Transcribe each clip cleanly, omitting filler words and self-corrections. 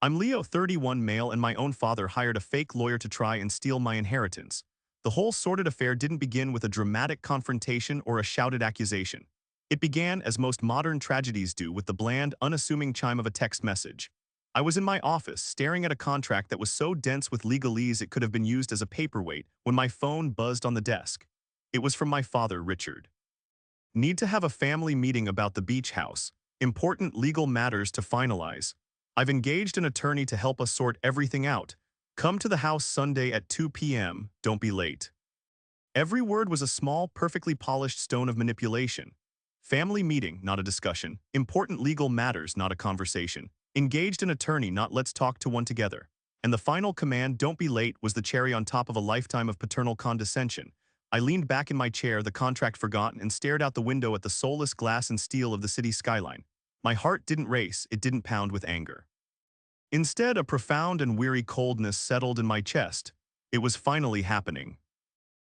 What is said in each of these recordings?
I'm Leo, 31, male, and my own father hired a fake lawyer to try and steal my inheritance. The whole sordid affair didn't begin with a dramatic confrontation or a shouted accusation. It began as most modern tragedies do, with the bland, unassuming chime of a text message. I was in my office, staring at a contract that was so dense with legalese it could have been used as a paperweight, when my phone buzzed on the desk. It was from my father, Richard. Need to have a family meeting about the beach house. Important legal matters to finalize. I've engaged an attorney to help us sort everything out. Come to the house Sunday at 2 p.m. Don't be late. Every word was a small, perfectly polished stone of manipulation. Family meeting, not a discussion. Important legal matters, not a conversation. Engaged an attorney, not let's talk to one together. And the final command, don't be late, was the cherry on top of a lifetime of paternal condescension. I leaned back in my chair, the contract forgotten, and stared out the window at the soulless glass and steel of the city skyline. My heart didn't race, it didn't pound with anger. Instead, a profound and weary coldness settled in my chest. It was finally happening.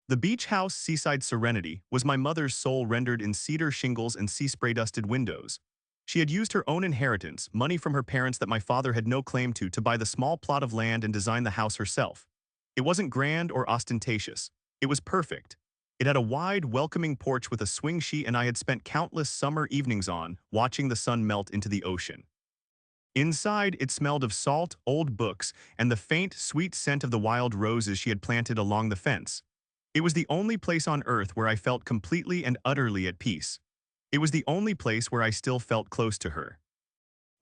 The beach house, seaside serenity, was my mother's soul, rendered in cedar shingles and sea spray-dusted windows. She had used her own inheritance, money from her parents that my father had no claim to buy the small plot of land and design the house herself. It wasn't grand or ostentatious. It was perfect. It had a wide, welcoming porch with a swing sheet, and I had spent countless summer evenings on, watching the sun melt into the ocean. Inside, it smelled of salt, old books, and the faint, sweet scent of the wild roses she had planted along the fence. It was the only place on earth where I felt completely and utterly at peace. It was the only place where I still felt close to her.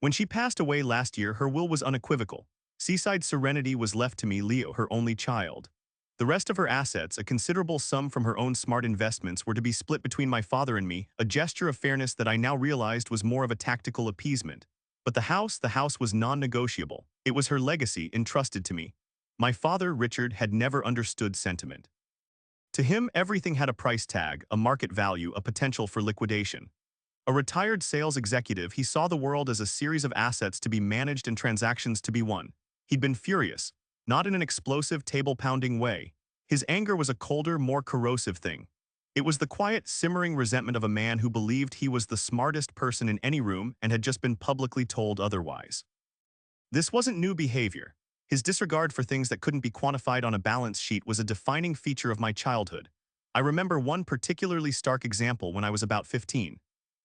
When she passed away last year, her will was unequivocal. Seaside serenity was left to me, Leo, her only child. The rest of her assets, a considerable sum from her own smart investments, were to be split between my father and me, a gesture of fairness that I now realized was more of a tactical appeasement. But the house was non-negotiable. It was her legacy entrusted to me. My father, Richard, had never understood sentiment. To him, everything had a price tag, a market value, a potential for liquidation. A retired sales executive, he saw the world as a series of assets to be managed and transactions to be won. He'd been furious, not in an explosive, table-pounding way. His anger was a colder, more corrosive thing. It was the quiet, simmering resentment of a man who believed he was the smartest person in any room and had just been publicly told otherwise. This wasn't new behavior. His disregard for things that couldn't be quantified on a balance sheet was a defining feature of my childhood. I remember one particularly stark example when I was about 15.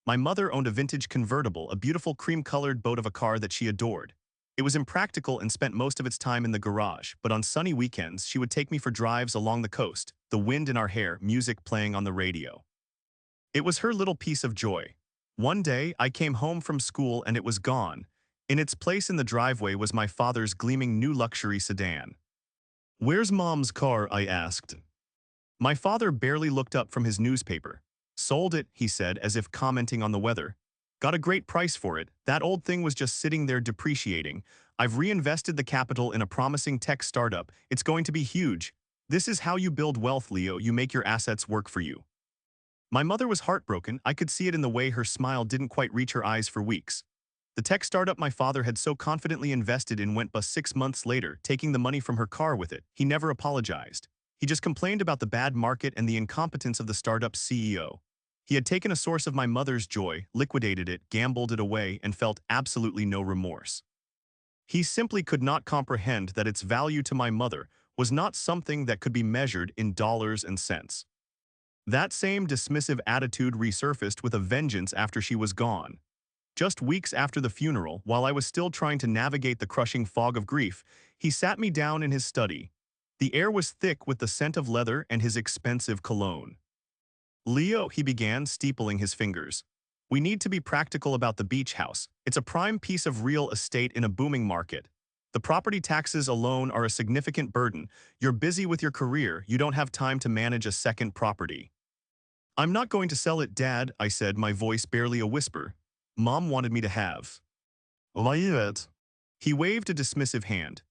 My mother owned a vintage convertible, a beautiful cream-colored boat of a car that she adored. It was impractical and spent most of its time in the garage, but on sunny weekends she would take me for drives along the coast, the wind in our hair, music playing on the radio. It was her little piece of joy. One day, I came home from school and it was gone. In its place in the driveway was my father's gleaming new luxury sedan. "Where's Mom's car?" I asked. My father barely looked up from his newspaper. "Sold it," he said, as if commenting on the weather. "Got a great price for it. That old thing was just sitting there depreciating. I've reinvested the capital in a promising tech startup. It's going to be huge. This is how you build wealth, Leo. You make your assets work for you." My mother was heartbroken. I could see it in the way her smile didn't quite reach her eyes for weeks. The tech startup my father had so confidently invested in went bust 6 months later, taking the money from her car with it. He never apologized. He just complained about the bad market and the incompetence of the startup's CEO. He had taken a source of my mother's joy, liquidated it, gambled it away, and felt absolutely no remorse. He simply could not comprehend that its value to my mother was not something that could be measured in dollars and cents. That same dismissive attitude resurfaced with a vengeance after she was gone. Just weeks after the funeral, while I was still trying to navigate the crushing fog of grief, he sat me down in his study. The air was thick with the scent of leather and his expensive cologne. "Leo," he began, steepling his fingers. "We need to be practical about the beach house. It's a prime piece of real estate in a booming market. The property taxes alone are a significant burden. You're busy with your career, you don't have time to manage a second property." "I'm not going to sell it, Dad," I said, my voice barely a whisper. "Mom wanted me to have." "Leave it." He waved a dismissive hand.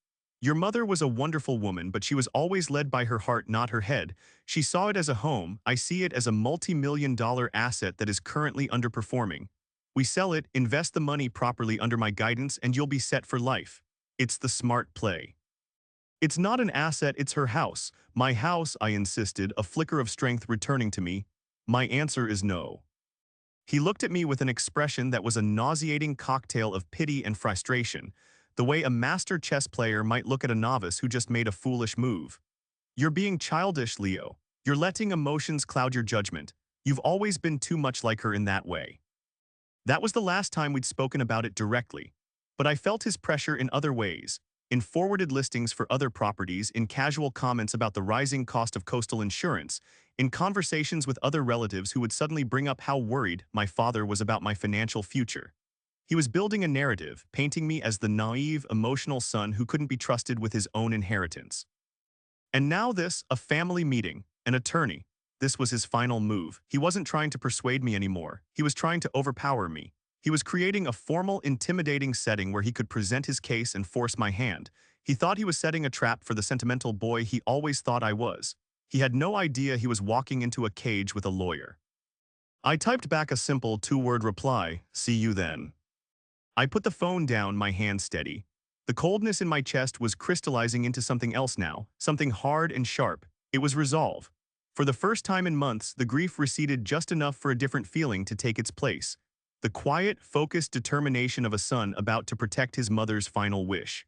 "Your mother was a wonderful woman, but she was always led by her heart, not her head. She saw it as a home. I see it as a multi-million-dollar asset that is currently underperforming. We sell it, invest the money properly under my guidance, and you'll be set for life. It's the smart play." "It's not an asset, it's her house." "My house," I insisted, a flicker of strength returning to me. "My answer is no." He looked at me with an expression that was a nauseating cocktail of pity and frustration. the way a master chess player might look at a novice who just made a foolish move. You're being childish, Leo. You're letting emotions cloud your judgment. You've always been too much like her in that way. That was the last time we'd spoken about it directly. But I felt his pressure in other ways, in forwarded listings for other properties, in casual comments about the rising cost of coastal insurance, in conversations with other relatives who would suddenly bring up how worried my father was about my financial future. He was building a narrative, painting me as the naive, emotional son who couldn't be trusted with his own inheritance. And now this, a family meeting, an attorney. This was his final move. He wasn't trying to persuade me anymore. He was trying to overpower me. He was creating a formal, intimidating setting where he could present his case and force my hand. He thought he was setting a trap for the sentimental boy he always thought I was. He had no idea he was walking into a cage with a lawyer. I typed back a simple two-word reply, "See you then." I put the phone down, my hand steady. The coldness in my chest was crystallizing into something else now, something hard and sharp. It was resolve. For the first time in months, the grief receded just enough for a different feeling to take its place. The quiet, focused determination of a son about to protect his mother's final wish.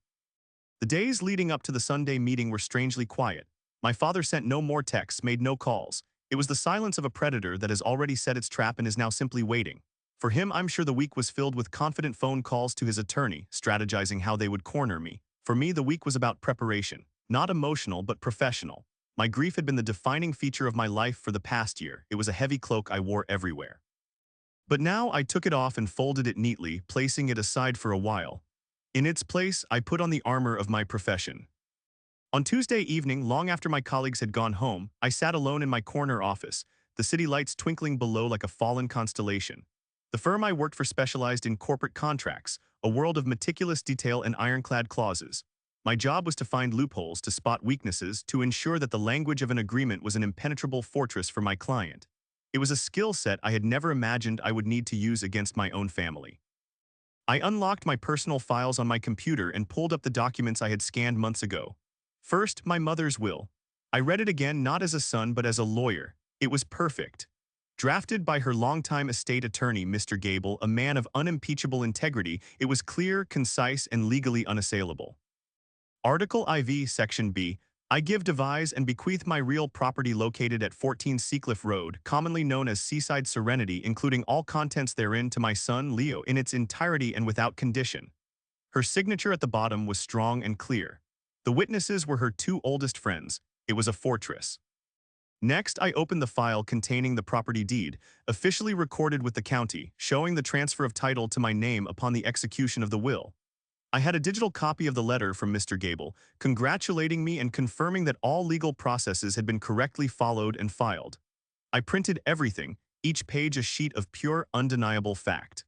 The days leading up to the Sunday meeting were strangely quiet. My father sent no more texts, made no calls. It was the silence of a predator that has already set its trap and is now simply waiting. For him, I'm sure the week was filled with confident phone calls to his attorney, strategizing how they would corner me. For me, the week was about preparation, not emotional but professional. My grief had been the defining feature of my life for the past year. It was a heavy cloak I wore everywhere. But now I took it off and folded it neatly, placing it aside for a while. In its place, I put on the armor of my profession. On Tuesday evening, long after my colleagues had gone home, I sat alone in my corner office, the city lights twinkling below like a fallen constellation. The firm I worked for specialized in corporate contracts, a world of meticulous detail and ironclad clauses. My job was to find loopholes, to spot weaknesses, to ensure that the language of an agreement was an impenetrable fortress for my client. It was a skill set I had never imagined I would need to use against my own family. I unlocked my personal files on my computer and pulled up the documents I had scanned months ago. First, my mother's will. I read it again not as a son but as a lawyer. It was perfect. Drafted by her longtime estate attorney, Mr. Gable, a man of unimpeachable integrity, it was clear, concise, and legally unassailable. Article IV, Section B. I give, devise, and bequeath my real property located at 14 Seacliff Road, commonly known as Seaside Serenity, including all contents therein, to my son, Leo, in its entirety and without condition. Her signature at the bottom was strong and clear. The witnesses were her two oldest friends. It was a fortress. Next, I opened the file containing the property deed, officially recorded with the county, showing the transfer of title to my name upon the execution of the will. I had a digital copy of the letter from Mr. Gable, congratulating me and confirming that all legal processes had been correctly followed and filed. I printed everything, each page a sheet of pure, undeniable fact.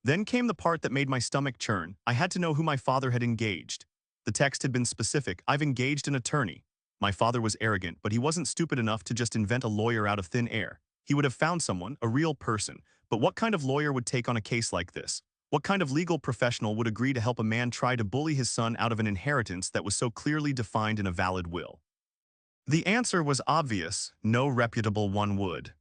Then came the part that made my stomach churn. I had to know who my father had engaged. The text had been specific. I've engaged an attorney. My father was arrogant, but he wasn't stupid enough to just invent a lawyer out of thin air. He would have found someone, a real person. But what kind of lawyer would take on a case like this? What kind of legal professional would agree to help a man try to bully his son out of an inheritance that was so clearly defined in a valid will? The answer was obvious. No reputable one would.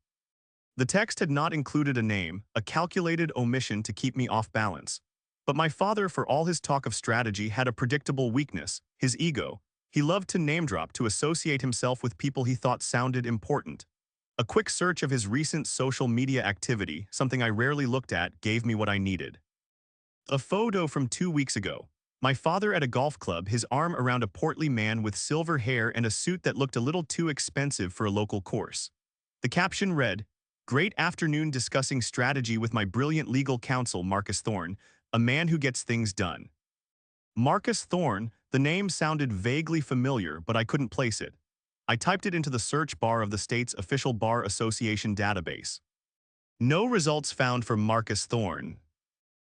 The text had not included a name, a calculated omission to keep me off balance. But my father, for all his talk of strategy, had a predictable weakness, his ego. He loved to name-drop, to associate himself with people he thought sounded important. A quick search of his recent social media activity, something I rarely looked at, gave me what I needed. A photo from 2 weeks ago. My father at a golf club, his arm around a portly man with silver hair and a suit that looked a little too expensive for a local course. The caption read, "Great afternoon discussing strategy with my brilliant legal counsel, Marcus Thorne, a man who gets things done." Marcus Thorne, the name sounded vaguely familiar, but I couldn't place it. I typed it into the search bar of the state's official Bar Association database. No results found for Marcus Thorne.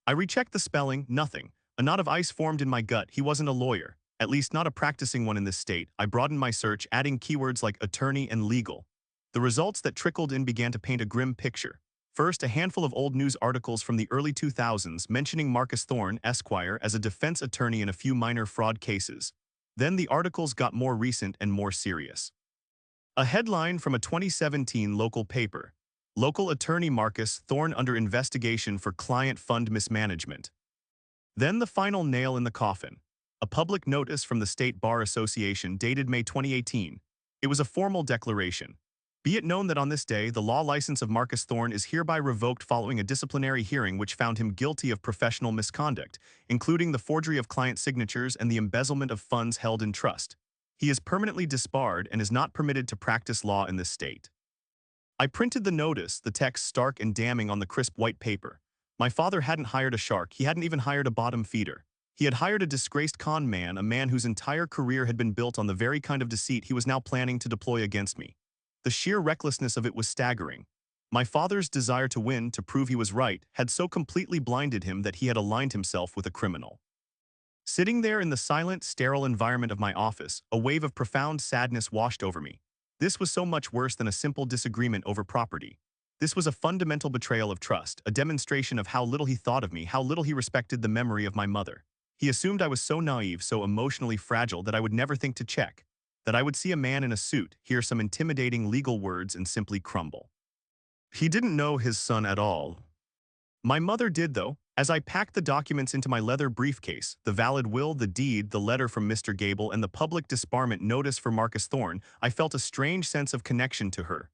I rechecked the spelling, nothing. A knot of ice formed in my gut. He wasn't a lawyer, at least not a practicing one in this state. I broadened my search, adding keywords like attorney and legal. The results that trickled in began to paint a grim picture. First, a handful of old news articles from the early 2000s mentioning Marcus Thorne, Esquire, as a defense attorney in a few minor fraud cases. Then the articles got more recent and more serious. A headline from a 2017 local paper. Local attorney Marcus Thorne under investigation for client fund mismanagement. Then the final nail in the coffin. A public notice from the State Bar Association dated May 2018. It was a formal declaration. Be it known that on this day, the law license of Marcus Thorne is hereby revoked following a disciplinary hearing which found him guilty of professional misconduct, including the forgery of client signatures and the embezzlement of funds held in trust. He is permanently disbarred and is not permitted to practice law in this state. I printed the notice, the text stark and damning on the crisp white paper. My father hadn't hired a shark, he hadn't even hired a bottom feeder. He had hired a disgraced con man, a man whose entire career had been built on the very kind of deceit he was now planning to deploy against me. The sheer recklessness of it was staggering. My father's desire to win, to prove he was right, had so completely blinded him that he had aligned himself with a criminal. Sitting there in the silent, sterile environment of my office, a wave of profound sadness washed over me. This was so much worse than a simple disagreement over property. This was a fundamental betrayal of trust, a demonstration of how little he thought of me, how little he respected the memory of my mother. He assumed I was so naive, so emotionally fragile that I would never think to check, that I would see a man in a suit, hear some intimidating legal words, and simply crumble. He didn't know his son at all. My mother did, though. As I packed the documents into my leather briefcase, the valid will, the deed, the letter from Mr. Gable, and the public disbarment notice for Marcus Thorne, I felt a strange sense of connection to her.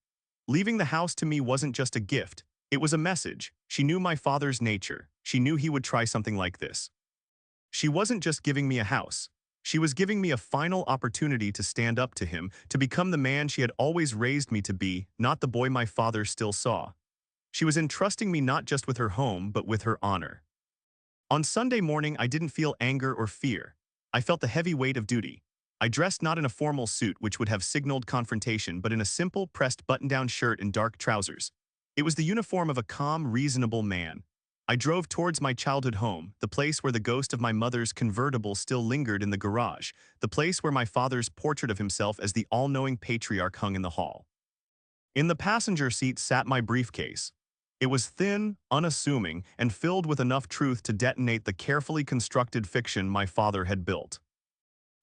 Leaving the house to me wasn't just a gift, it was a message. She knew my father's nature. She knew he would try something like this. She wasn't just giving me a house. She was giving me a final opportunity to stand up to him, to become the man she had always raised me to be, not the boy my father still saw. She was entrusting me not just with her home, but with her honor. On Sunday morning, I didn't feel anger or fear. I felt the heavy weight of duty. I dressed not in a formal suit which would have signaled confrontation, but in a simple, pressed button-down shirt and dark trousers. It was the uniform of a calm, reasonable man. I drove towards my childhood home, the place where the ghost of my mother's convertible still lingered in the garage, the place where my father's portrait of himself as the all-knowing patriarch hung in the hall. In the passenger seat sat my briefcase. It was thin, unassuming, and filled with enough truth to detonate the carefully constructed fiction my father had built.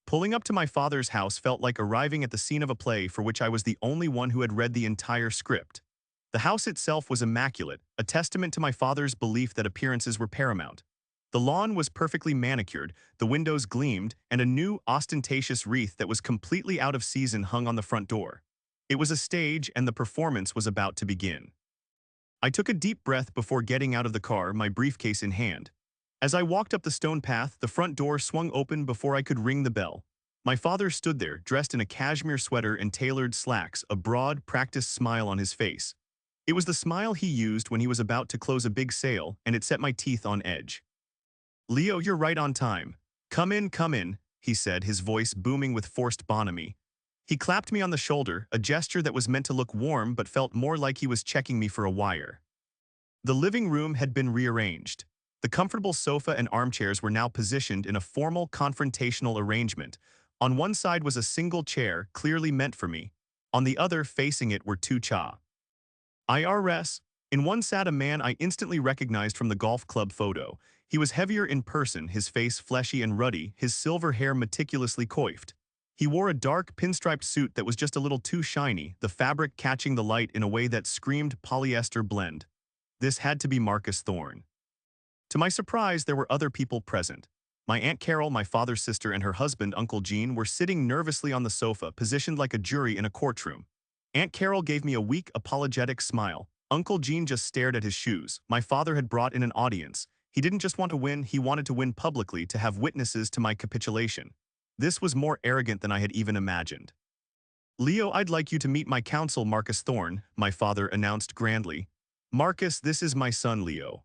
Pulling up to my father's house felt like arriving at the scene of a play for which I was the only one who had read the entire script. The house itself was immaculate, a testament to my father's belief that appearances were paramount. The lawn was perfectly manicured, the windows gleamed, and a new, ostentatious wreath that was completely out of season hung on the front door. It was a stage, and the performance was about to begin. I took a deep breath before getting out of the car, my briefcase in hand. As I walked up the stone path, the front door swung open before I could ring the bell. My father stood there, dressed in a cashmere sweater and tailored slacks, a broad, practiced smile on his face. It was the smile he used when he was about to close a big sale, and it set my teeth on edge. "Leo, you're right on time. Come in," he said, his voice booming with forced bonhomie. He clapped me on the shoulder, a gesture that was meant to look warm but felt more like he was checking me for a wire. The living room had been rearranged. The comfortable sofa and armchairs were now positioned in a formal confrontational arrangement. On one side was a single chair, clearly meant for me. On the other, facing it, were two IRS. In one sat a man I instantly recognized from the golf club photo. He was heavier in person, his face fleshy and ruddy, his silver hair meticulously coiffed. He wore a dark, pinstriped suit that was just a little too shiny, the fabric catching the light in a way that screamed polyester blend. This had to be Marcus Thorne. To my surprise, there were other people present. My Aunt Carol, my father's sister, and her husband, Uncle Gene, were sitting nervously on the sofa, positioned like a jury in a courtroom. Aunt Carol gave me a weak, apologetic smile. Uncle Gene just stared at his shoes. My father had brought in an audience. He didn't just want to win, he wanted to win publicly, to have witnesses to my capitulation. This was more arrogant than I had even imagined. "Leo, I'd like you to meet my counsel, Marcus Thorne," my father announced grandly. "Marcus, this is my son, Leo."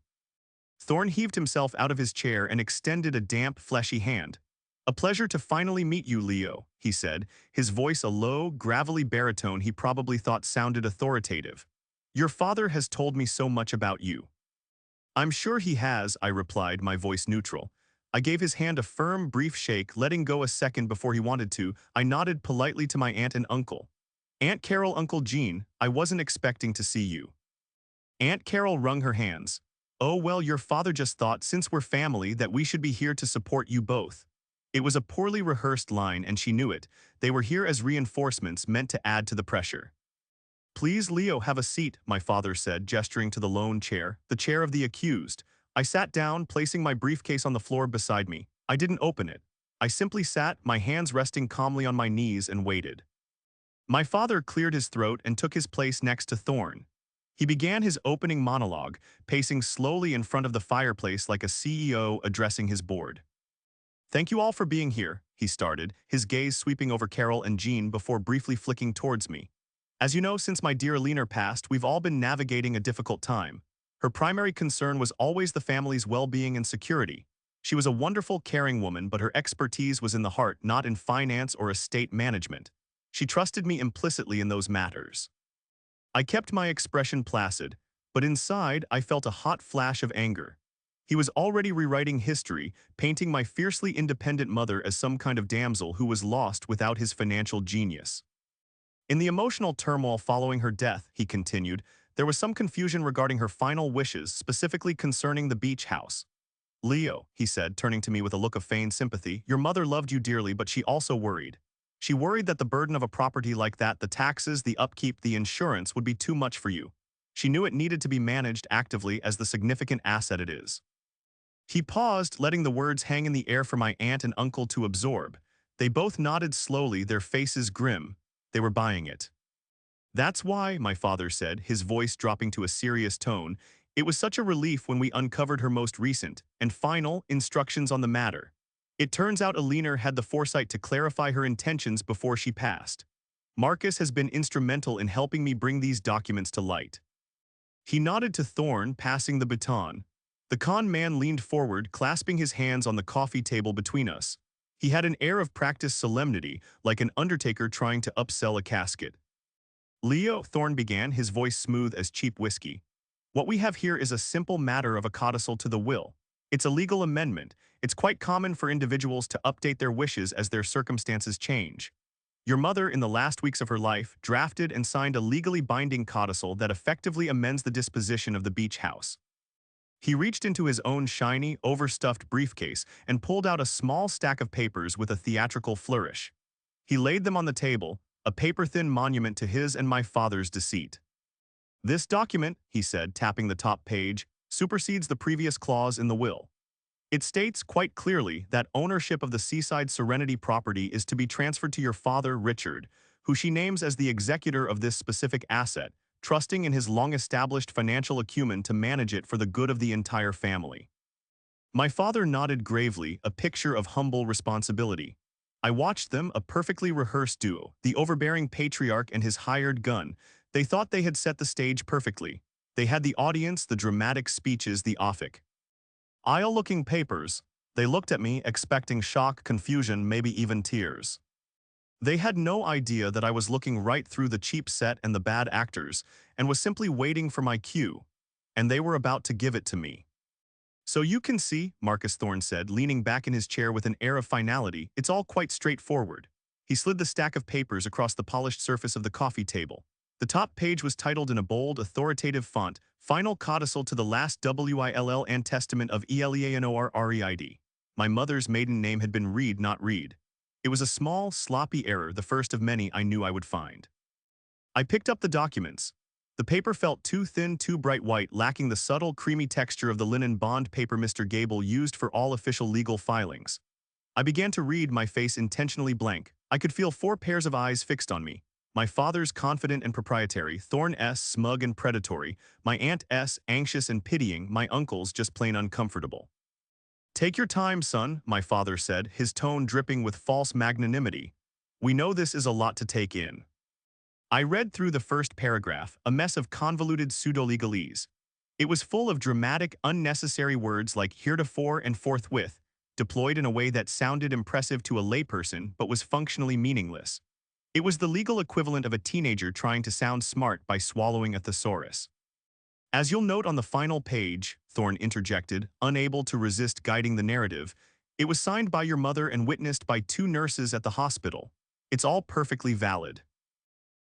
Thorne heaved himself out of his chair and extended a damp, fleshy hand. "A pleasure to finally meet you, Leo," he said, his voice a low, gravelly baritone he probably thought sounded authoritative. "Your father has told me so much about you." "I'm sure he has," I replied, my voice neutral. I gave his hand a firm, brief shake, letting go a second before he wanted to. I nodded politely to my aunt and uncle. "Aunt Carol, Uncle Gene, I wasn't expecting to see you." Aunt Carol wrung her hands. "Oh well, your father just thought, since we're family, that we should be here to support you both." It was a poorly rehearsed line, and she knew it. They were here as reinforcements meant to add to the pressure. "Please, Leo, have a seat," my father said, gesturing to the lone chair, the chair of the accused. I sat down, placing my briefcase on the floor beside me. I didn't open it. I simply sat, my hands resting calmly on my knees, and waited. My father cleared his throat and took his place next to Thorne. He began his opening monologue, pacing slowly in front of the fireplace like a CEO addressing his board. "Thank you all for being here," he started, his gaze sweeping over Carol and Jean before briefly flicking towards me. "As you know, since my dear Alina passed, we've all been navigating a difficult time. Her primary concern was always the family's well-being and security. She was a wonderful, caring woman, but her expertise was in the heart, not in finance or estate management. She trusted me implicitly in those matters." I kept my expression placid, but inside I felt a hot flash of anger. He was already rewriting history, painting my fiercely independent mother as some kind of damsel who was lost without his financial genius. In the emotional turmoil following her death, he continued, there was some confusion regarding her final wishes, specifically concerning the beach house. "Leo," he said, turning to me with a look of feigned sympathy, "your mother loved you dearly, but she also worried. She worried that the burden of a property like that, the taxes, the upkeep, the insurance, would be too much for you. She knew it needed to be managed actively as the significant asset it is." He paused, letting the words hang in the air for my aunt and uncle to absorb. They both nodded slowly, their faces grim. They were buying it. "That's why," my father said, his voice dropping to a serious tone, "it was such a relief when we uncovered her most recent and final instructions on the matter. It turns out Alina had the foresight to clarify her intentions before she passed. Marcus has been instrumental in helping me bring these documents to light." He nodded to Thorne, passing the baton. The con man leaned forward, clasping his hands on the coffee table between us. He had an air of practiced solemnity, like an undertaker trying to upsell a casket. "Leo," Thorne began, his voice smooth as cheap whiskey, "what we have here is a simple matter of a codicil to the will. It's a legal amendment. It's quite common for individuals to update their wishes as their circumstances change. Your mother, in the last weeks of her life, drafted and signed a legally binding codicil that effectively amends the disposition of the beach house." He reached into his own shiny, overstuffed briefcase and pulled out a small stack of papers with a theatrical flourish. He laid them on the table, a paper-thin monument to his and my father's deceit. "This document," he said, tapping the top page, "supersedes the previous clause in the will. It states quite clearly that ownership of the Seaside Serenity property is to be transferred to your father, Richard, who she names as the executor of this specific asset, trusting in his long-established financial acumen to manage it for the good of the entire family." My father nodded gravely, a picture of humble responsibility. I watched them, a perfectly rehearsed duo, the overbearing patriarch and his hired gun. They thought they had set the stage perfectly. They had the audience, the dramatic speeches, the offic. Aisle-looking papers. They looked at me, expecting shock, confusion, maybe even tears. They had no idea that I was looking right through the cheap set and the bad actors, and was simply waiting for my cue. And they were about to give it to me. "So you can see," Marcus Thorne said, leaning back in his chair with an air of finality, "it's all quite straightforward." He slid the stack of papers across the polished surface of the coffee table. The top page was titled in a bold, authoritative font, "Final Codicil to the Last Will and Testament of Eleanor Reid." My mother's maiden name had been Reed, not Reed. It was a small, sloppy error, the first of many I knew I would find. I picked up the documents. The paper felt too thin, too bright white, lacking the subtle, creamy texture of the linen bond paper Mr. Gable used for all official legal filings. I began to read, my face intentionally blank. I could feel 4 pairs of eyes fixed on me. My father's confident and proprietary, Thorne S. smug and predatory, my Aunt S. anxious and pitying, my uncle's just plain uncomfortable. "Take your time, son," my father said, his tone dripping with false magnanimity. "We know this is a lot to take in." I read through the first paragraph, a mess of convoluted pseudo-legalese. It was full of dramatic, unnecessary words like heretofore and forthwith, deployed in a way that sounded impressive to a layperson but was functionally meaningless. It was the legal equivalent of a teenager trying to sound smart by swallowing a thesaurus. "As you'll note on the final page," Thorne interjected, unable to resist guiding the narrative, "it was signed by your mother and witnessed by 2 nurses at the hospital. It's all perfectly valid."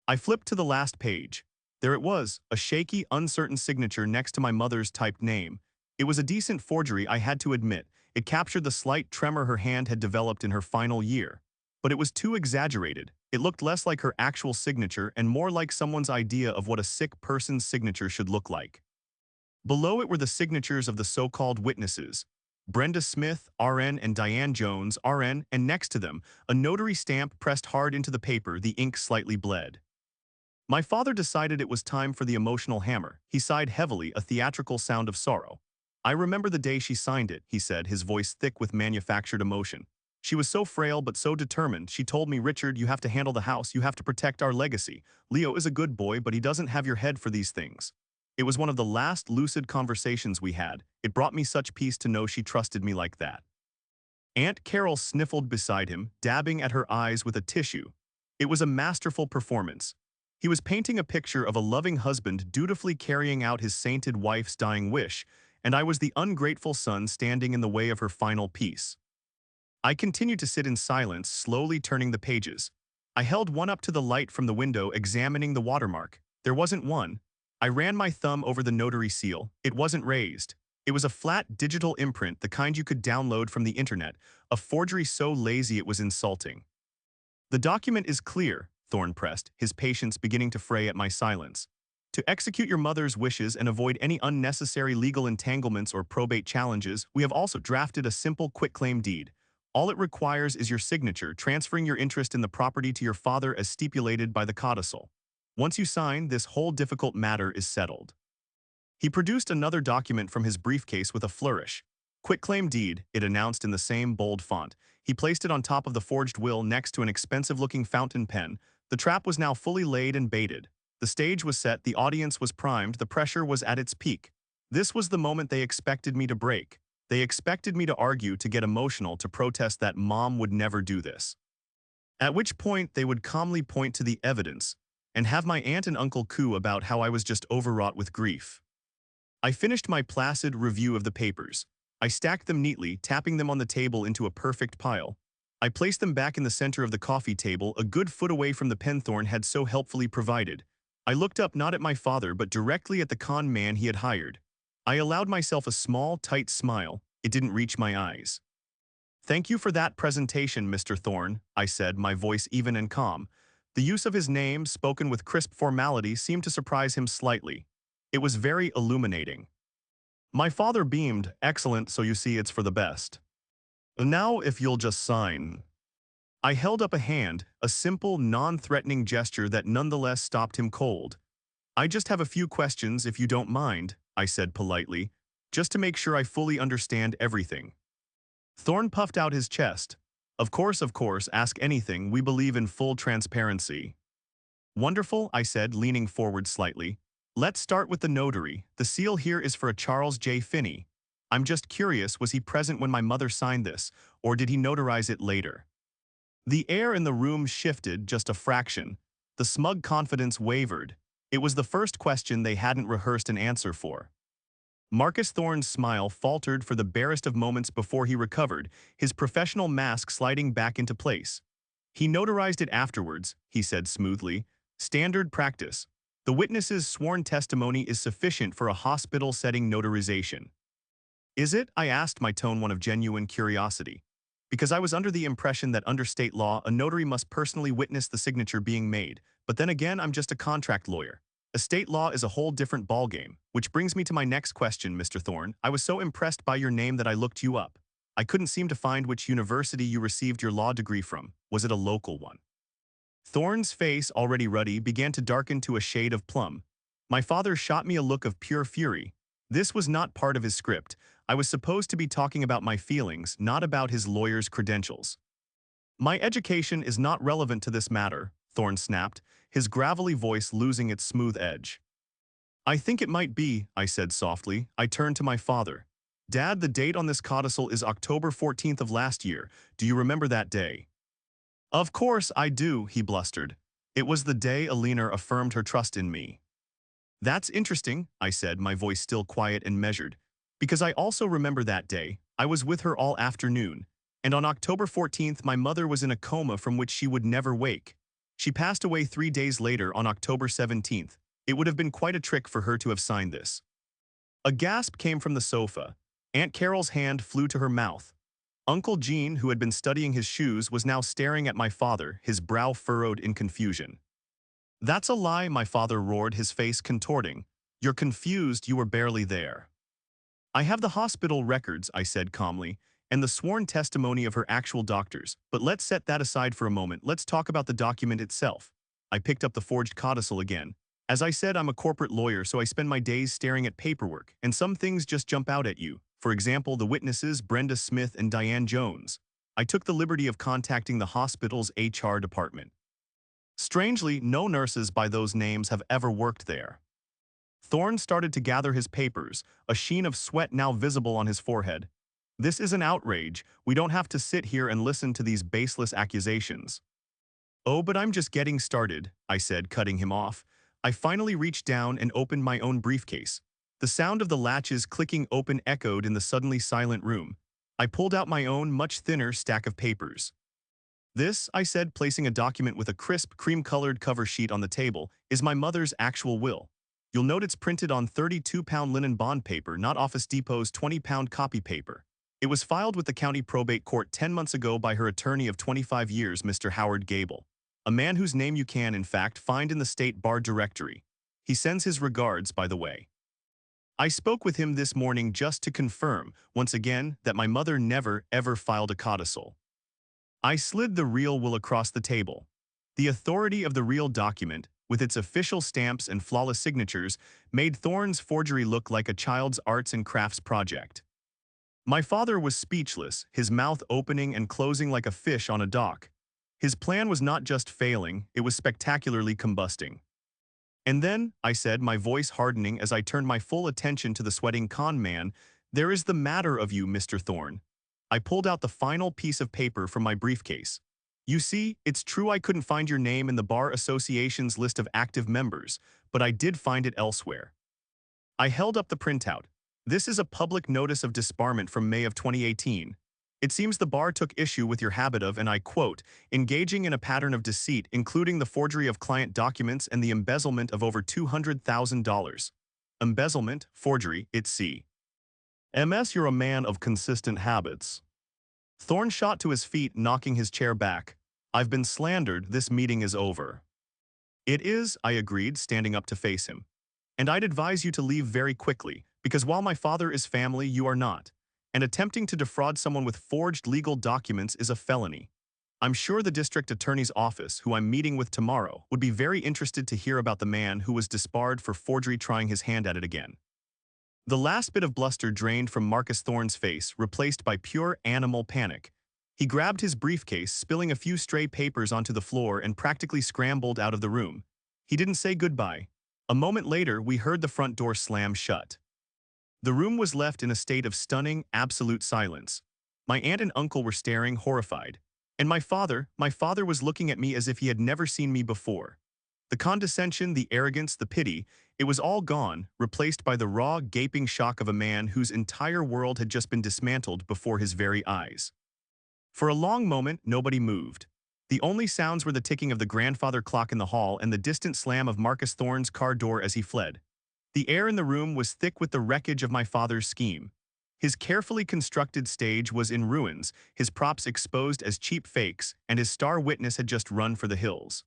I flipped to the last page. There it was, a shaky, uncertain signature next to my mother's typed name. It was a decent forgery, I had to admit. It captured the slight tremor her hand had developed in her final year. But it was too exaggerated. It looked less like her actual signature and more like someone's idea of what a sick person's signature should look like. Below it were the signatures of the so-called witnesses, Brenda Smith, RN, and Diane Jones, RN, and next to them, a notary stamp pressed hard into the paper, the ink slightly bled. My father decided it was time for the emotional hammer. He sighed heavily, a theatrical sound of sorrow. I remember the day she signed it, he said, his voice thick with manufactured emotion. She was so frail but so determined. She told me, Richard, you have to handle the house, you have to protect our legacy. Leo is a good boy, but he doesn't have your head for these things. It was one of the last lucid conversations we had. It brought me such peace to know she trusted me like that. Aunt Carol sniffled beside him, dabbing at her eyes with a tissue. It was a masterful performance. He was painting a picture of a loving husband dutifully carrying out his sainted wife's dying wish, and I was the ungrateful son standing in the way of her final piece. I continued to sit in silence, slowly turning the pages. I held one up to the light from the window, examining the watermark. There wasn't one. I ran my thumb over the notary seal. It wasn't raised. It was a flat digital imprint, the kind you could download from the internet, a forgery so lazy it was insulting. The document is clear, Thorne pressed, his patience beginning to fray at my silence. To execute your mother's wishes and avoid any unnecessary legal entanglements or probate challenges, we have also drafted a simple quitclaim deed. All it requires is your signature, transferring your interest in the property to your father as stipulated by the codicil. Once you sign, this whole difficult matter is settled. He produced another document from his briefcase with a flourish. Quitclaim deed, it announced in the same bold font. He placed it on top of the forged will next to an expensive-looking fountain pen. The trap was now fully laid and baited. The stage was set, the audience was primed, the pressure was at its peak. This was the moment they expected me to break. They expected me to argue, to get emotional, to protest that Mom would never do this. At which point they would calmly point to the evidence and have my aunt and uncle coo about how I was just overwrought with grief. I finished my placid review of the papers. I stacked them neatly, tapping them on the table into a perfect pile. I placed them back in the center of the coffee table, a good foot away from the pen Thorne had so helpfully provided. I looked up not at my father but directly at the con man he had hired. I allowed myself a small, tight smile. It didn't reach my eyes. "Thank you for that presentation, Mr. Thorne," I said, my voice even and calm. The use of his name, spoken with crisp formality, seemed to surprise him slightly. It was very illuminating. My father beamed. "Excellent, so you see it's for the best. Now if you'll just sign." I held up a hand, a simple, non-threatening gesture that nonetheless stopped him cold. "I just have a few questions if you don't mind," I said politely, "just to make sure I fully understand everything." Thorne puffed out his chest. Of course, ask anything. We believe in full transparency." "Wonderful," I said, leaning forward slightly. "Let's start with the notary. The seal here is for a Charles J. Finney. I'm just curious, was he present when my mother signed this, or did he notarize it later?" The air in the room shifted just a fraction. The smug confidence wavered. It was the first question they hadn't rehearsed an answer for. Marcus Thorne's smile faltered for the barest of moments before he recovered, his professional mask sliding back into place. "He notarized it afterwards," he said smoothly. "Standard practice. The witness's sworn testimony is sufficient for a hospital-setting notarization." "Is it?" I asked, my tone one of genuine curiosity. Because I was under the impression that under state law, a notary must personally witness the signature being made. But then again, I'm just a contract lawyer. Estate law is a whole different ballgame, which brings me to my next question, Mr. Thorne. I was so impressed by your name that I looked you up. I couldn't seem to find which university you received your law degree from. Was it a local one? Thorne's face, already ruddy, began to darken to a shade of plum. My father shot me a look of pure fury. This was not part of his script. I was supposed to be talking about my feelings, not about his lawyer's credentials. "My education is not relevant to this matter," Thorne snapped, his gravelly voice losing its smooth edge. "I think it might be," I said softly. I turned to my father. "Dad, the date on this codicil is October 14th of last year. Do you remember that day?" "Of course I do," he blustered. "It was the day Alina affirmed her trust in me." "That's interesting," I said, my voice still quiet and measured. "Because I also remember that day. I was with her all afternoon. And on October 14th, my mother was in a coma from which she would never wake. She passed away 3 days later on October 17th. It would have been quite a trick for her to have signed this." A gasp came from the sofa. Aunt Carol's hand flew to her mouth. Uncle Gene, who had been studying his shoes, was now staring at my father, his brow furrowed in confusion. "That's a lie," my father roared, his face contorting. You're confused, you were barely there. I have the hospital records, I said calmly, and the sworn testimony of her actual doctors, but let's set that aside for a moment. Let's talk about the document itself. I picked up the forged codicil again. As I said, I'm a corporate lawyer, so I spend my days staring at paperwork, and some things just jump out at you. For example, the witnesses, Brenda Smith and Diane Jones. I took the liberty of contacting the hospital's HR department. Strangely, no nurses by those names have ever worked there. Thorne started to gather his papers, a sheen of sweat now visible on his forehead. This is an outrage. We don't have to sit here and listen to these baseless accusations. Oh, but I'm just getting started, I said, cutting him off. I finally reached down and opened my own briefcase. The sound of the latches clicking open echoed in the suddenly silent room. I pulled out my own, much thinner stack of papers. This, I said, placing a document with a crisp, cream-colored cover sheet on the table, is my mother's actual will. You'll note it's printed on 32-pound linen bond paper, not Office Depot's 20-pound copy paper. It was filed with the county probate court 10 months ago by her attorney of 25 years, Mr. Howard Gable, a man whose name you can, in fact, find in the state bar directory. He sends his regards, by the way. I spoke with him this morning just to confirm, once again, that my mother never, ever filed a codicil. I slid the real will across the table. The authority of the real document, with its official stamps and flawless signatures, made Thorne's forgery look like a child's arts and crafts project. My father was speechless, his mouth opening and closing like a fish on a dock. His plan was not just failing, it was spectacularly combusting. And then, I said, my voice hardening as I turned my full attention to the sweating con man, there is the matter of you, Mr. Thorne. I pulled out the final piece of paper from my briefcase. You see, it's true I couldn't find your name in the Bar Association's list of active members, but I did find it elsewhere. I held up the printout. This is a public notice of disbarment from May of 2018. It seems the bar took issue with your habit of, and I quote, engaging in a pattern of deceit, including the forgery of client documents and the embezzlement of over $200,000. Embezzlement, forgery, it's C. MS, you're a man of consistent habits. Thorne shot to his feet, knocking his chair back. I've been slandered, this meeting is over. It is, I agreed, standing up to face him. And I'd advise you to leave very quickly, because while my father is family, you are not. And attempting to defraud someone with forged legal documents is a felony. I'm sure the district attorney's office, who I'm meeting with tomorrow, would be very interested to hear about the man who was disbarred for forgery trying his hand at it again. The last bit of bluster drained from Marcus Thorne's face, replaced by pure animal panic. He grabbed his briefcase, spilling a few stray papers onto the floor, and practically scrambled out of the room. He didn't say goodbye. A moment later, we heard the front door slam shut. The room was left in a state of stunning, absolute silence. My aunt and uncle were staring, horrified. And my father was looking at me as if he had never seen me before. The condescension, the arrogance, the pity, it was all gone, replaced by the raw, gaping shock of a man whose entire world had just been dismantled before his very eyes. For a long moment, nobody moved. The only sounds were the ticking of the grandfather clock in the hall and the distant slam of Marcus Thorne's car door as he fled. The air in the room was thick with the wreckage of my father's scheme. His carefully constructed stage was in ruins, his props exposed as cheap fakes, and his star witness had just run for the hills.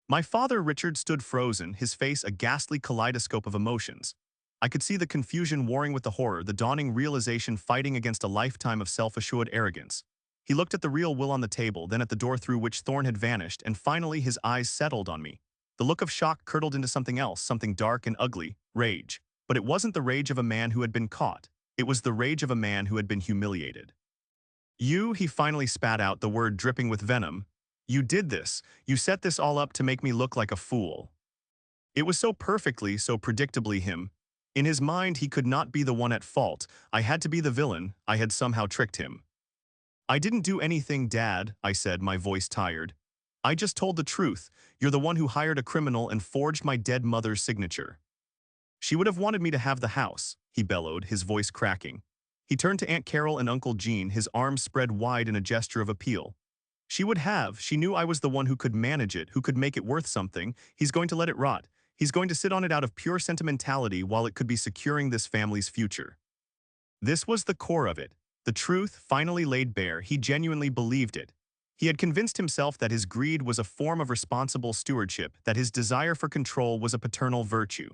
My father, Richard, stood frozen, his face a ghastly kaleidoscope of emotions. I could see the confusion warring with the horror, the dawning realization fighting against a lifetime of self-assured arrogance. He looked at the real will on the table, then at the door through which Thorne had vanished, and finally his eyes settled on me. The look of shock curdled into something else, something dark and ugly, rage. But it wasn't the rage of a man who had been caught. It was the rage of a man who had been humiliated. You, he finally spat out, the word dripping with venom. You did this. You set this all up to make me look like a fool. It was so perfectly, so predictably him. In his mind, he could not be the one at fault. I had to be the villain. I had somehow tricked him. I didn't do anything, Dad, I said, my voice tired. I just told the truth. You're the one who hired a criminal and forged my dead mother's signature. She would have wanted me to have the house, he bellowed, his voice cracking. He turned to Aunt Carol and Uncle Gene, his arms spread wide in a gesture of appeal. She would have. She knew I was the one who could manage it, who could make it worth something. He's going to let it rot. He's going to sit on it out of pure sentimentality while it could be securing this family's future. This was the core of it. The truth, finally laid bare, he genuinely believed it. He had convinced himself that his greed was a form of responsible stewardship, that his desire for control was a paternal virtue.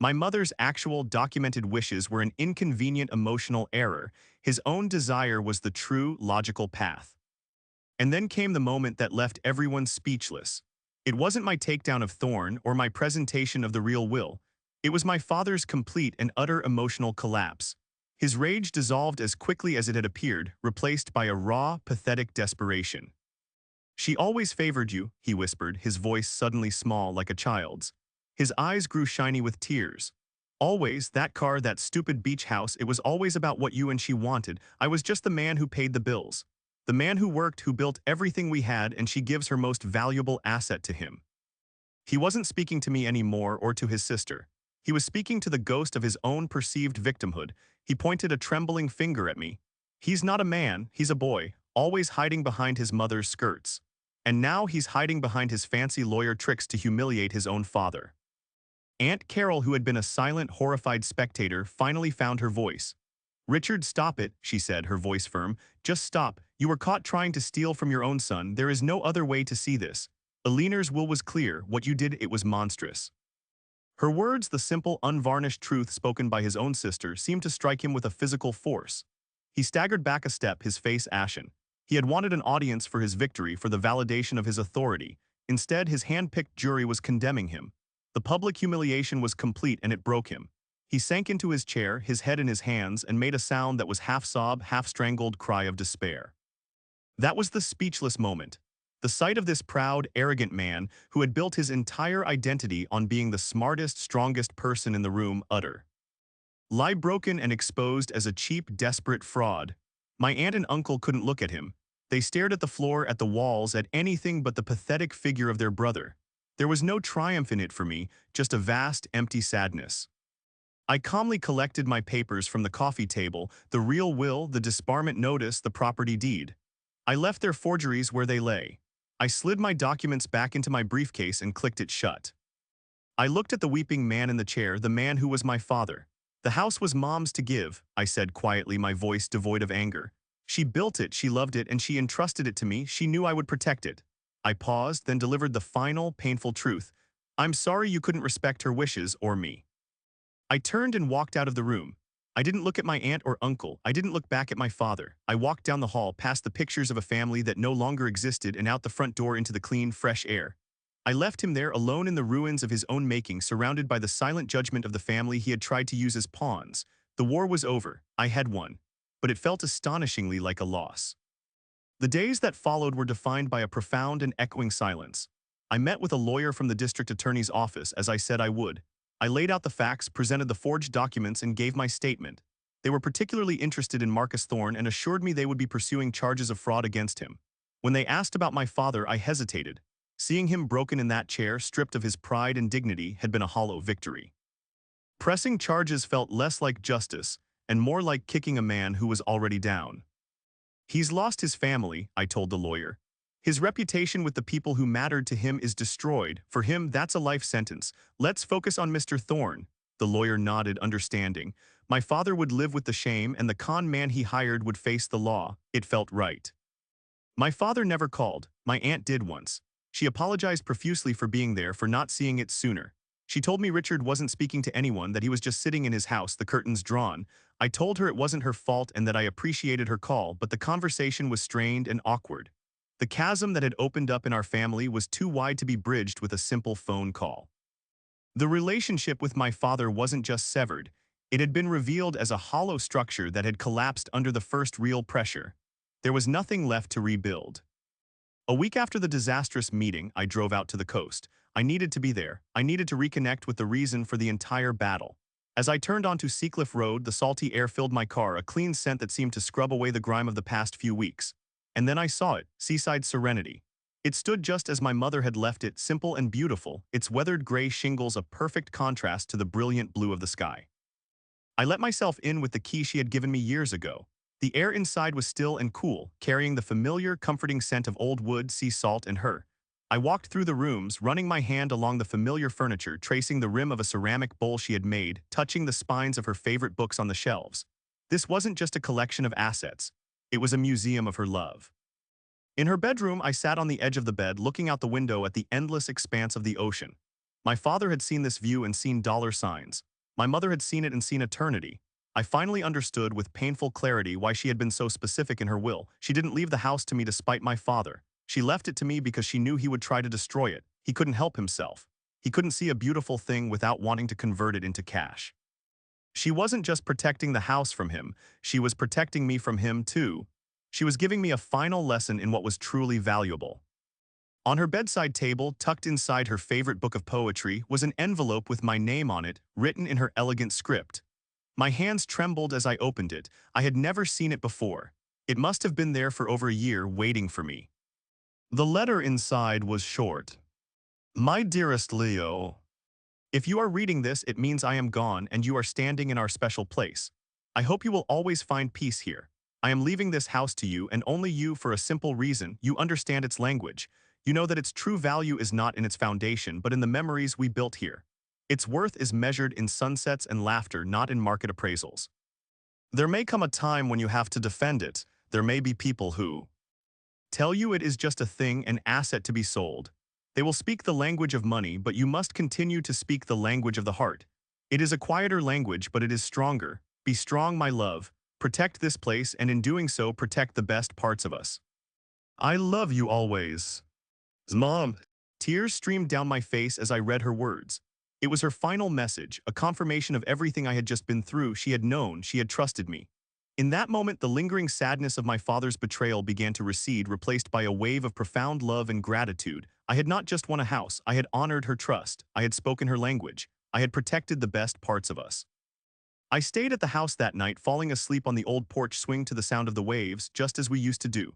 My mother's actual documented wishes were an inconvenient emotional error. His own desire was the true logical path. And then came the moment that left everyone speechless. It wasn't my takedown of Thorne or my presentation of the real will. It was my father's complete and utter emotional collapse. His rage dissolved as quickly as it had appeared, replaced by a raw, pathetic desperation. "She always favored you," he whispered, his voice suddenly small like a child's. His eyes grew shiny with tears. "Always, that car, that stupid beach house, it was always about what you and she wanted. I was just the man who paid the bills. The man who worked, who built everything we had, and she gives her most valuable asset to him." He wasn't speaking to me anymore or to his sister. He was speaking to the ghost of his own perceived victimhood. He pointed a trembling finger at me. "He's not a man, he's a boy, always hiding behind his mother's skirts. And now he's hiding behind his fancy lawyer tricks to humiliate his own father." Aunt Carol, who had been a silent, horrified spectator, finally found her voice. "Richard, stop it," she said, her voice firm. "Just stop. You were caught trying to steal from your own son. There is no other way to see this. Eleanor's will was clear. What you did, it was monstrous." Her words, the simple, unvarnished truth spoken by his own sister, seemed to strike him with a physical force. He staggered back a step, his face ashen. He had wanted an audience for his victory, for the validation of his authority. Instead, his hand-picked jury was condemning him. The public humiliation was complete, and it broke him. He sank into his chair, his head in his hands, and made a sound that was half-sob, half-strangled cry of despair. That was the speechless moment. The sight of this proud, arrogant man, who had built his entire identity on being the smartest, strongest person in the room, lie broken and exposed as a cheap, desperate fraud. My aunt and uncle couldn't look at him. They stared at the floor, at the walls, at anything but the pathetic figure of their brother. There was no triumph in it for me, just a vast, empty sadness. I calmly collected my papers from the coffee table, the real will, the disbarment notice, the property deed. I left their forgeries where they lay. I slid my documents back into my briefcase and clicked it shut. I looked at the weeping man in the chair, the man who was my father. "The house was Mom's to give," I said quietly, my voice devoid of anger. "She built it, she loved it, and she entrusted it to me. She knew I would protect it." I paused, then delivered the final, painful truth. "I'm sorry you couldn't respect her wishes or me." I turned and walked out of the room. I didn't look at my aunt or uncle. I didn't look back at my father. I walked down the hall, past the pictures of a family that no longer existed, and out the front door into the clean, fresh air. I left him there alone in the ruins of his own making, surrounded by the silent judgment of the family he had tried to use as pawns. The war was over. I had won. But it felt astonishingly like a loss. The days that followed were defined by a profound and echoing silence. I met with a lawyer from the district attorney's office, as I said I would. I laid out the facts, presented the forged documents, and gave my statement. They were particularly interested in Marcus Thorne and assured me they would be pursuing charges of fraud against him. When they asked about my father, I hesitated. Seeing him broken in that chair, stripped of his pride and dignity, had been a hollow victory. Pressing charges felt less like justice and more like kicking a man who was already down. "He's lost his family," I told the lawyer. "His reputation with the people who mattered to him is destroyed. For him, that's a life sentence. Let's focus on Mr. Thorne." The lawyer nodded, understanding. My father would live with the shame, and the con man he hired would face the law. It felt right. My father never called. My aunt did once. She apologized profusely for being there, for not seeing it sooner. She told me Richard wasn't speaking to anyone, that he was just sitting in his house, the curtains drawn. I told her it wasn't her fault and that I appreciated her call, but the conversation was strained and awkward. The chasm that had opened up in our family was too wide to be bridged with a simple phone call. The relationship with my father wasn't just severed. It had been revealed as a hollow structure that had collapsed under the first real pressure. There was nothing left to rebuild. A week after the disastrous meeting, I drove out to the coast. I needed to be there. I needed to reconnect with the reason for the entire battle. As I turned onto Seacliff Road, the salty air filled my car, a clean scent that seemed to scrub away the grime of the past few weeks. And then I saw it, Seaside Serenity. It stood just as my mother had left it, simple and beautiful, its weathered gray shingles a perfect contrast to the brilliant blue of the sky. I let myself in with the key she had given me years ago. The air inside was still and cool, carrying the familiar, comforting scent of old wood, sea salt, and her. I walked through the rooms, running my hand along the familiar furniture, tracing the rim of a ceramic bowl she had made, touching the spines of her favorite books on the shelves. This wasn't just a collection of assets. It was a museum of her love. In her bedroom, I sat on the edge of the bed, looking out the window at the endless expanse of the ocean. My father had seen this view and seen dollar signs. My mother had seen it and seen eternity. I finally understood with painful clarity why she had been so specific in her will. She didn't leave the house to me to spite my father. She left it to me because she knew he would try to destroy it. He couldn't help himself. He couldn't see a beautiful thing without wanting to convert it into cash. She wasn't just protecting the house from him, she was protecting me from him too. She was giving me a final lesson in what was truly valuable. On her bedside table, tucked inside her favorite book of poetry, was an envelope with my name on it, written in her elegant script. My hands trembled as I opened it. I had never seen it before. It must have been there for over a year, waiting for me. The letter inside was short. My dearest Leo, if you are reading this, it means I am gone and you are standing in our special place. I hope you will always find peace here. I am leaving this house to you and only you for a simple reason. You understand its language. You know that its true value is not in its foundation, but in the memories we built here. Its worth is measured in sunsets and laughter, not in market appraisals. There may come a time when you have to defend it. There may be people who tell you it is just a thing, an asset to be sold. They will speak the language of money, but you must continue to speak the language of the heart. It is a quieter language, but it is stronger. Be strong, my love. Protect this place, and in doing so, protect the best parts of us. I love you always. Mom. Tears streamed down my face as I read her words. It was her final message, a confirmation of everything I had just been through. She had known, she had trusted me. In that moment, the lingering sadness of my father's betrayal began to recede, replaced by a wave of profound love and gratitude. I had not just won a house, I had honored her trust, I had spoken her language, I had protected the best parts of us. I stayed at the house that night, falling asleep on the old porch swing to the sound of the waves, just as we used to do.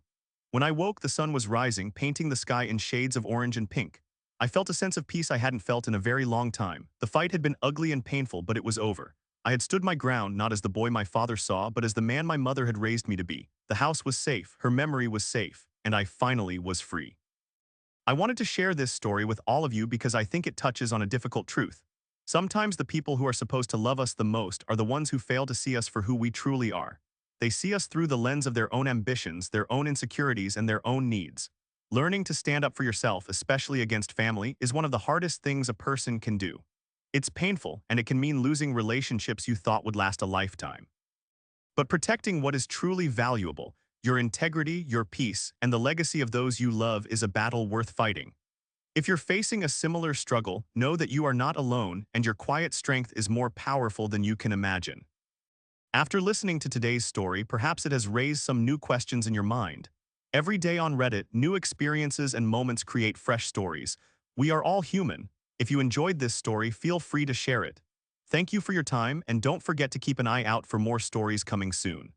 When I woke, the sun was rising, painting the sky in shades of orange and pink. I felt a sense of peace I hadn't felt in a very long time. The fight had been ugly and painful, but it was over. I had stood my ground, not as the boy my father saw, but as the man my mother had raised me to be. The house was safe, her memory was safe, and I finally was free. I wanted to share this story with all of you because I think it touches on a difficult truth. Sometimes the people who are supposed to love us the most are the ones who fail to see us for who we truly are. They see us through the lens of their own ambitions, their own insecurities, and their own needs. Learning to stand up for yourself, especially against family, is one of the hardest things a person can do. It's painful, and it can mean losing relationships you thought would last a lifetime. But protecting what is truly valuable, your integrity, your peace, and the legacy of those you love is a battle worth fighting. If you're facing a similar struggle, know that you are not alone, and your quiet strength is more powerful than you can imagine. After listening to today's story, perhaps it has raised some new questions in your mind. Every day on Reddit, new experiences and moments create fresh stories. We are all human. If you enjoyed this story, feel free to share it. Thank you for your time, and don't forget to keep an eye out for more stories coming soon.